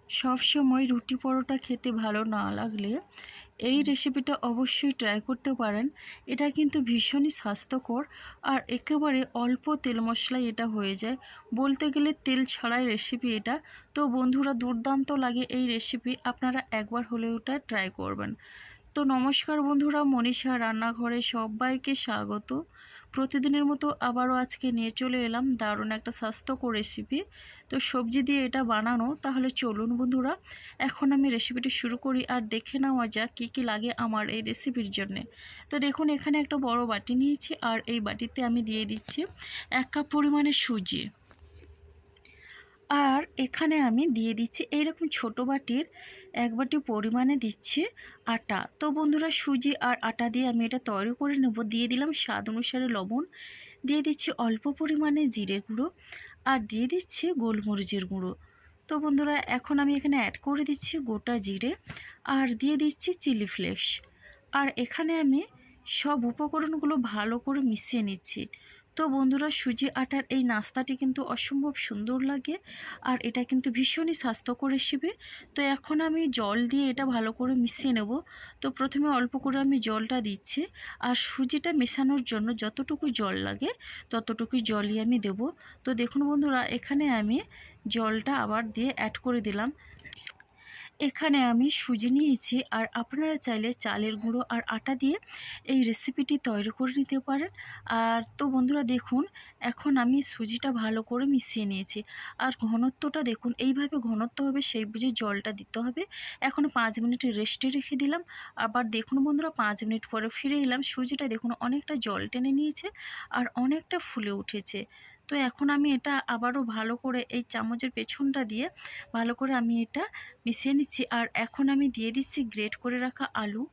সব সময় রুটি পরোটা খেতে ভালো না লাগলে এই রেসিপিটা অবশ্যই ট্রাই করতে পারেন। এটা কিন্তু ভীষণই স্বাস্থ্যকর আর একেবারে অল্প তেল মশলায় এটা হয়ে যায়, বলতে গেলে তেল ছাড়াই রেসিপি এটা। তো বন্ধুরা, দুর্দান্ত লাগে এই রেসিপি, আপনারা একবার হলেও এটা ট্রাই করবেন। তো নমস্কার বন্ধুরা, মনীষা রান্নাঘরে সবাইকে স্বাগত। প্রতিদিনের মতো আবারও আজকে নিয়ে চলে এলাম দারুণ একটা স্বাস্থ্যকর রেসিপি। তো সবজি দিয়ে এটা বানানো, তাহলে চলুন বন্ধুরা এখন আমি রেসিপিটি শুরু করি আর দেখে নেওয়া যাক কী কী লাগে আমার এই রেসিপির জন্যে। তো দেখুন, এখানে একটা বড় বাটি নিয়েছি আর এই বাটিতে আমি দিয়ে দিচ্ছি 1 কাপ পরিমাণে সুজি। আর এখানে আমি দিয়ে দিচ্ছি এইরকম ছোট বাটির 1 বাটি পরিমাণে দিচ্ছি আটা। তো বন্ধুরা, সুজি আর আটা দিয়ে আমি এটা তৈরি করে নেব। দিয়ে দিলাম স্বাদ অনুসারে লবণ, দিয়ে দিচ্ছি অল্প পরিমাণে জিরে গুঁড়ো আর দিয়ে দিচ্ছি গোলমরিচের গুঁড়ো। তো বন্ধুরা, এখন আমি এখানে অ্যাড করে দিচ্ছি গোটা জিরে আর দিয়ে দিচ্ছি চিলি ফ্লেক্স। আর এখানে আমি সব উপকরণগুলো ভালো করে মিশিয়ে নিচ্ছি। তো বন্ধুরা, সুজি আটার এই নাস্তাটি কিন্তু অসম্ভব সুন্দর লাগে আর এটা কিন্তু ভীষণই স্বাস্থ্যকর রেসিপি। তো এখন আমি জল দিয়ে এটা ভালো করে মিশিয়ে নেব। তো প্রথমে অল্প করে আমি জলটা দিচ্ছি আর সুজিটা মেশানোর জন্য যতটুকু জল লাগে ততটুকু জলই আমি দেব। তো দেখুন বন্ধুরা, এখানে আমি জলটা আবার দিয়ে অ্যাড করে দিলাম। এখানে আমি সুজি নিয়েছি আর আপনারা চাইলে চালের গুঁড়ো আর আটা দিয়ে এই রেসিপিটি তৈরি করে নিতে পারেন। আর তো বন্ধুরা দেখুন, এখন আমি সুজিটা ভালো করে মিশিয়ে নিয়েছি আর ঘনত্বটা দেখুন, এইভাবে ঘনত্ব হবে সেই বুঝে জলটা দিতে হবে। এখন 5 মিনিট রেস্টে রেখে দিলাম। আবার দেখুন বন্ধুরা, 5 মিনিট পরে ফিরে এলাম। সুজিটা দেখুন অনেকটা জল টেনে নিয়েছে আর অনেকটা ফুলে উঠেছে। তো এখন আমি এটা আবারও ভালো করে এই চামচের পেছনটা দিয়ে ভালো করে আমি এটা মিশিয়ে নিচ্ছি। আর এখন আমি দিয়ে দিচ্ছি গ্রেট করে রাখা আলু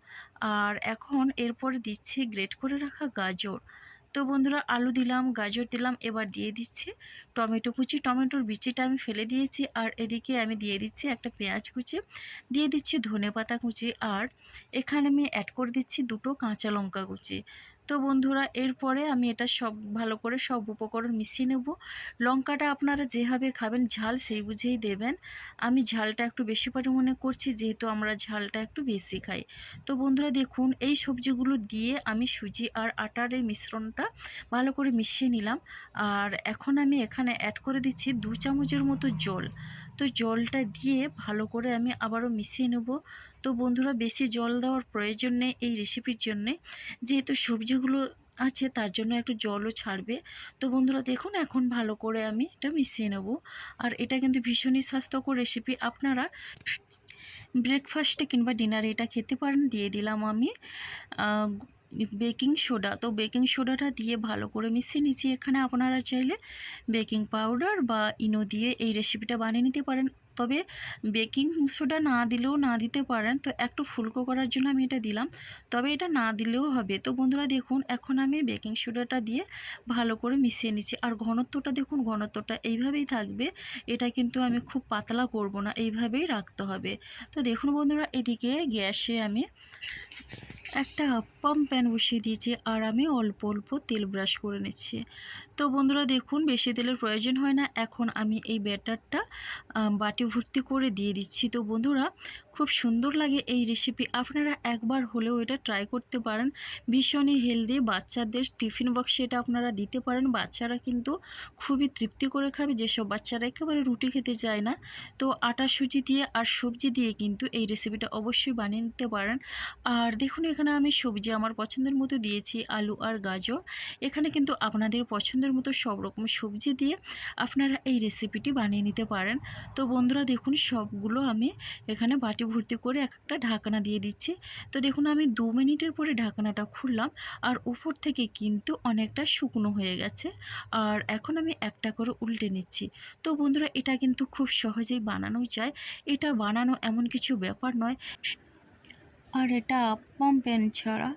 আর এখন এরপরে দিচ্ছি গ্রেট করে রাখা গাজর। তো বন্ধুরা, আলু দিলাম, গাজর দিলাম, এবার দিয়ে দিচ্ছি টমেটো কুচি। টমেটোর বিচিটা আমি ফেলে দিয়েছি আর এদিকে আমি দিয়ে দিচ্ছি একটা পেঁয়াজ কুচি, দিয়ে দিচ্ছি ধনেপাতা কুচি আর এখানে আমি অ্যাড করে দিচ্ছি 2টো কাঁচা লঙ্কা কুচি। তো বন্ধুরা, এরপরে আমি এটা সব ভালো করে সব উপকরণ মিশিয়ে নেব। লঙ্কাটা আপনারা যেভাবে খাবেন ঝাল সেই বুঝেই দেবেন। আমি ঝালটা একটু বেশি পরিমাণে করছি যেহেতু আমরা ঝালটা একটু বেশি খাই। তো বন্ধুরা দেখুন, এই সবজিগুলো দিয়ে আমি সুজি আর আটার এই মিশ্রণটা ভালো করে মিশিয়ে নিলাম। আর এখন আমি এখানে অ্যাড করে দিচ্ছি 2 চামচের মতো জল। তো জলটা দিয়ে ভালো করে আমি আবারও মিশিয়ে নেব। তো বন্ধুরা, বেশি জল দেওয়ার প্রয়োজন নেই এই রেসিপির জন্যে, যেহেতু সবজিগুলো আছে তার জন্য একটু জলও ছাড়বে। তো বন্ধুরা দেখুন, এখন ভালো করে আমি এটা মিশিয়ে নেব। আর এটা কিন্তু ভীষণই স্বাস্থ্যকর রেসিপি, আপনারা ব্রেকফাস্টে কিংবা ডিনারে এটা খেতে পারেন। দিয়ে দিলাম আমি বেকিং সোডা। তো বেকিং সোডাটা দিয়ে ভালো করে মিশিয়ে নিচ্ছি। এখানে আপনারা চাইলে বেকিং পাউডার বা ইনো দিয়ে এই রেসিপিটা বানিয়ে নিতে পারেন, তবে বেকিং সোডা না দিলেও না দিতে পারেন। তো একটু ফুলকো করার জন্য আমি এটা দিলাম, তবে এটা না দিলেও হবে। তো বন্ধুরা দেখুন, এখন আমি বেকিং সোডাটা দিয়ে ভালো করে মিশিয়ে নিচ্ছি। আর ঘনত্বটা দেখুন, ঘনত্বটা এইভাবেই থাকবে, এটা কিন্তু আমি খুব পাতলা করব না, এইভাবেই রাখতে হবে। তো দেখুন বন্ধুরা, এদিকে গ্যাসে আমি একটা আপ্পাম প্যান বসিয়ে দিয়েছি আর আমি অল্প অল্প তেল ব্রাশ করে নিচ্ছি। তো বন্ধুরা দেখুন, বেশি তেলের প্রয়োজন হয় না। এখন আমি এই ব্যাটারটা বাটি ভর্তি করে দিয়ে দিচ্ছি। তো বন্ধুরা, খুব সুন্দর লাগে এই রেসিপি, আপনারা একবার হলেও এটা ট্রাই করতে পারেন। ভীষণই হেলদি, বাচ্চাদের টিফিন বক্সে এটা আপনারা দিতে পারেন। বাচ্চারা কিন্তু খুবই তৃপ্তি করে খাবে, যেসব বাচ্চারা একেবারে রুটি খেতে চায় না। তো আটা সুজি দিয়ে আর সবজি দিয়ে কিন্তু এই রেসিপিটা অবশ্যই বানিয়ে নিতে পারেন। আর দেখুন, এখানে আমি সবজি আমার পছন্দের মতো দিয়েছি, আলু আর গাজর। এখানে কিন্তু আপনাদের পছন্দের মতো সব রকম সবজি দিয়ে আপনারা এই রেসিপিটি বানিয়ে নিতে পারেন। তো বন্ধুরা দেখুন, সবগুলো আমি এখানে বাটি ভর্তি করে একটা ঢাকনা দিয়ে দিচ্ছি। তো দেখুন, আমি 2 মিনিটের পরে ঢাকনাটা খুললাম আর উপর থেকে কিন্তু অনেকটা শুকনো হয়ে গেছে। আর এখন আমি একটা করে উল্টে নিচ্ছি। তো বন্ধুরা, এটা কিন্তু খুব সহজেই বানানো যায়, এটা বানানো এমন কিছু ব্যাপার নয়। আর এটা আপ্পাম প্যান ছাড়া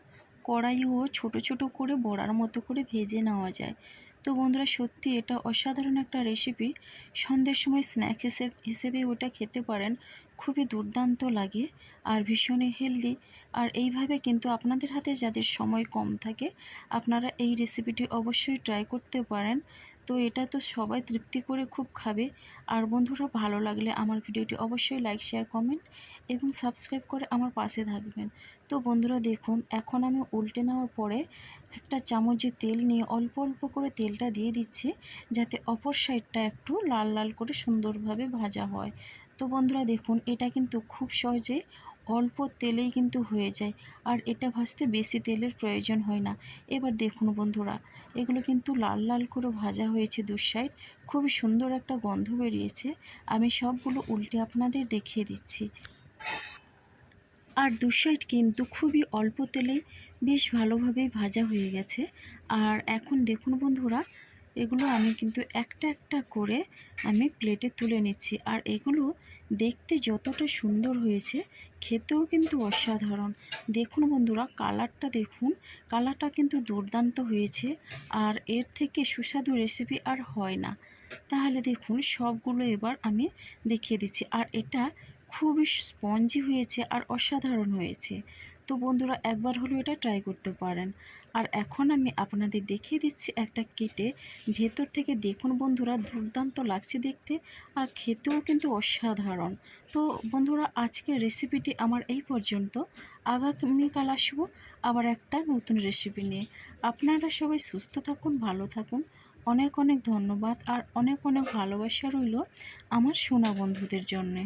কড়াইও ছোট ছোট করে বড়ার মতো করে ভেজে নেওয়া যায়। তো বন্ধুরা, সত্যি এটা অসাধারণ একটা রেসিপি। সন্ধ্যের সময় স্ন্যাক্স হিসেবে ওটা খেতে পারেন, খুবই দুর্দান্ত লাগে আর ভীষণই হেলদি। আর এইভাবে কিন্তু আপনাদের হাতে যাদের সময় কম থাকে, আপনারা এই রেসিপিটি অবশ্যই ট্রাই করতে পারেন। তো এটা তো সবাই তৃপ্তি করে খুব খাবে। আর বন্ধুরা ভালো লাগলে আমার ভিডিওটি অবশ্যই লাইক, শেয়ার, কমেন্ট এবং সাবস্ক্রাইব করে আমার পাশে থাকবেন। তো বন্ধুরা দেখুন, এখন আমি উল্টে নেওয়ার পরে একটা চামচে তেল নিয়ে অল্প অল্প করে তেলটা দিয়ে দিচ্ছি, যাতে অপর সাইডটা একটু লাল লাল করে সুন্দরভাবে ভাজা হয়। তো বন্ধুরা দেখুন, এটা কিন্তু খুব সহজে অল্প তেলেই কিন্তু হয়ে যায়, আর এটা ভাজতে বেশি তেলের প্রয়োজন হয় না। এবার দেখুন বন্ধুরা, এগুলো কিন্তু লাল লাল করে ভাজা হয়েছে দু সাইড, খুবই সুন্দর একটা গন্ধ বেরিয়েছে। আমি সবগুলো উল্টে আপনাদের দেখিয়ে দিচ্ছি। আর দু সাইড কিন্তু খুবই অল্প তেলে বেশ ভালোভাবেই ভাজা হয়ে গেছে। আর এখন দেখুন বন্ধুরা, এগুলো আমি কিন্তু একটা একটা করে আমি প্লেটে তুলে নিচ্ছি। আর এগুলো দেখতে যতটা সুন্দর হয়েছে, খেতেও কিন্তু অসাধারণ। দেখুন বন্ধুরা, কালারটা দেখুন, কালারটা কিন্তু দুর্দান্ত হয়েছে। আর এর থেকে সুস্বাদু রেসিপি আর হয় না। তাহলে দেখুন, সবগুলো এবার আমি দেখিয়ে দিচ্ছি। আর এটা খুবই স্পঞ্জি হয়েছে আর অসাধারণ হয়েছে। তো বন্ধুরা একবার হলেও এটা ট্রাই করতে পারেন। আর এখন আমি আপনাদের দেখিয়ে দিচ্ছি একটা কেটে, ভেতর থেকে দেখুন বন্ধুরা, দুর্দান্ত লাগছে দেখতে আর খেতেও কিন্তু অসাধারণ। তো বন্ধুরা আজকের রেসিপিটি আমার এই পর্যন্ত। আগামীকাল আসবো আবার একটা নতুন রেসিপি নিয়ে। আপনারা সবাই সুস্থ থাকুন, ভালো থাকুন। অনেক অনেক ধন্যবাদ আর অনেক অনেক ভালোবাসা রইল আমার সোনা বন্ধুদের জন্যে।